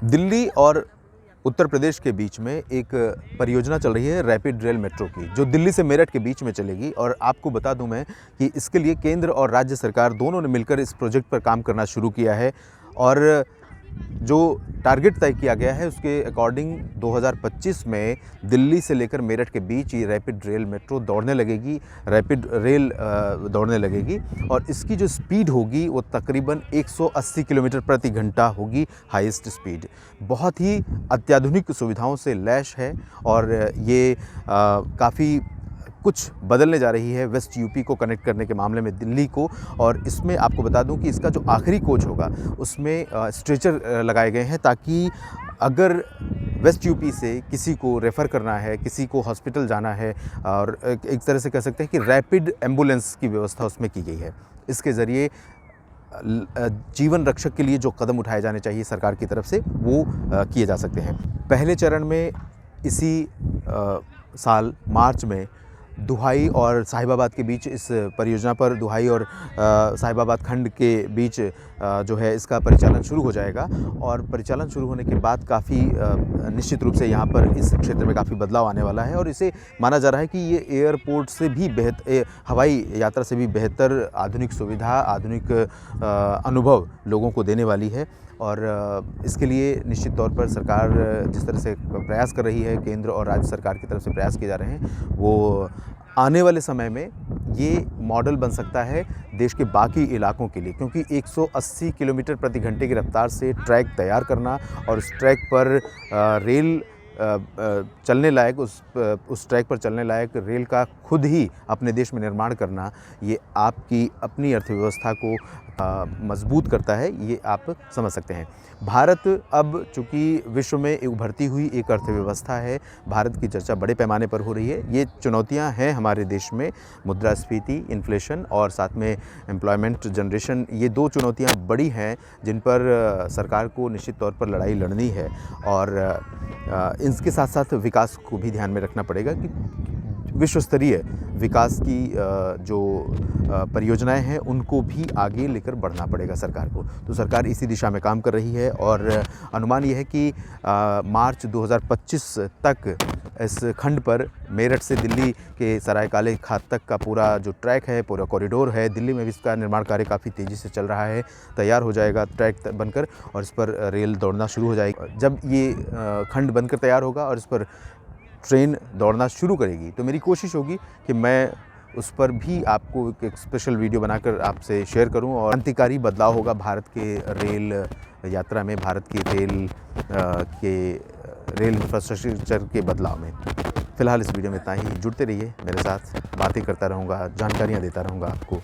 दिल्ली और उत्तर प्रदेश के बीच में एक परियोजना चल रही है रैपिड रेल मेट्रो की, जो दिल्ली से मेरठ के बीच में चलेगी। और आपको बता दूं मैं कि इसके लिए केंद्र और राज्य सरकार दोनों ने मिलकर इस प्रोजेक्ट पर काम करना शुरू किया है। और जो टारगेट तय किया गया है उसके अकॉर्डिंग 2025 में दिल्ली से लेकर मेरठ के बीच ये रैपिड रेल मेट्रो दौड़ने लगेगी, रैपिड रेल दौड़ने लगेगी। और इसकी जो स्पीड होगी वो तकरीबन 180 किलोमीटर प्रति घंटा होगी, हाईएस्ट स्पीड। बहुत ही अत्याधुनिक सुविधाओं से लैस है और ये काफ़ी कुछ बदलने जा रही है वेस्ट यूपी को कनेक्ट करने के मामले में दिल्ली को। और इसमें आपको बता दूं कि इसका जो आखिरी कोच होगा उसमें स्ट्रेचर लगाए गए हैं, ताकि अगर वेस्ट यूपी से किसी को रेफ़र करना है, किसी को हॉस्पिटल जाना है, और एक तरह से कह सकते हैं कि रैपिड एम्बुलेंस की व्यवस्था उसमें की गई है। इसके ज़रिए जीवन रक्षक के लिए जो कदम उठाए जाने चाहिए सरकार की तरफ से वो किए जा सकते हैं। पहले चरण में इसी साल मार्च में दुहाई और साहिबाबाद के बीच इस परियोजना पर दुहाई और साहिबाबाद खंड के बीच जो है इसका परिचालन शुरू हो जाएगा। और परिचालन शुरू होने के बाद काफ़ी निश्चित रूप से यहाँ पर इस क्षेत्र में काफ़ी बदलाव आने वाला है। और इसे माना जा रहा है कि ये एयरपोर्ट से भी बेहतर, हवाई यात्रा से भी बेहतर आधुनिक सुविधा, आधुनिक अनुभव लोगों को देने वाली है। और इसके लिए निश्चित तौर पर सरकार जिस तरह से प्रयास कर रही है, केंद्र और राज्य सरकार की तरफ से प्रयास किए जा रहे हैं, वो आने वाले समय में ये मॉडल बन सकता है देश के बाकी इलाकों के लिए। क्योंकि 180 किलोमीटर प्रति घंटे की रफ्तार से ट्रैक तैयार करना और उस ट्रैक पर रेल चलने लायक, उस ट्रैक पर चलने लायक रेल का खुद ही अपने देश में निर्माण करना, ये आपकी अपनी अर्थव्यवस्था को मजबूत करता है, ये आप समझ सकते हैं। भारत अब चूँकि विश्व में उभरती हुई एक अर्थव्यवस्था है, भारत की चर्चा बड़े पैमाने पर हो रही है। ये चुनौतियां हैं हमारे देश में, मुद्रास्फीति, इन्फ्लेशन और साथ में एम्प्लॉयमेंट जनरेशन, ये दो चुनौतियां बड़ी हैं जिन पर सरकार को निश्चित तौर पर लड़ाई लड़नी है। और इसके साथ साथ विकास को भी ध्यान में रखना पड़ेगा कि विश्व स्तरीय विकास की जो परियोजनाएं हैं उनको भी आगे लेकर बढ़ना पड़ेगा सरकार को। तो सरकार इसी दिशा में काम कर रही है और अनुमान ये है कि मार्च 2025 तक इस खंड पर मेरठ से दिल्ली के सराय काले खात तक का पूरा जो ट्रैक है, पूरा कॉरिडोर है, दिल्ली में भी इसका निर्माण कार्य काफ़ी तेज़ी से चल रहा है, तैयार हो जाएगा ट्रैक बनकर और इस पर रेल दौड़ना शुरू हो जाएगी। जब ये खंड बनकर तैयार होगा और इस पर ट्रेन दौड़ना शुरू करेगी तो मेरी कोशिश होगी कि मैं उस पर भी आपको एक स्पेशल वीडियो बनाकर आपसे शेयर करूं। और क्रांतिकारी बदलाव होगा भारत के रेल यात्रा में, भारत की रेल इंफ्रास्ट्रक्चर के बदलाव में। फ़िलहाल इस वीडियो में इतना ही। जुड़ते रहिए मेरे साथ, बातें करता रहूँगा, जानकारियाँ देता रहूँगा आपको।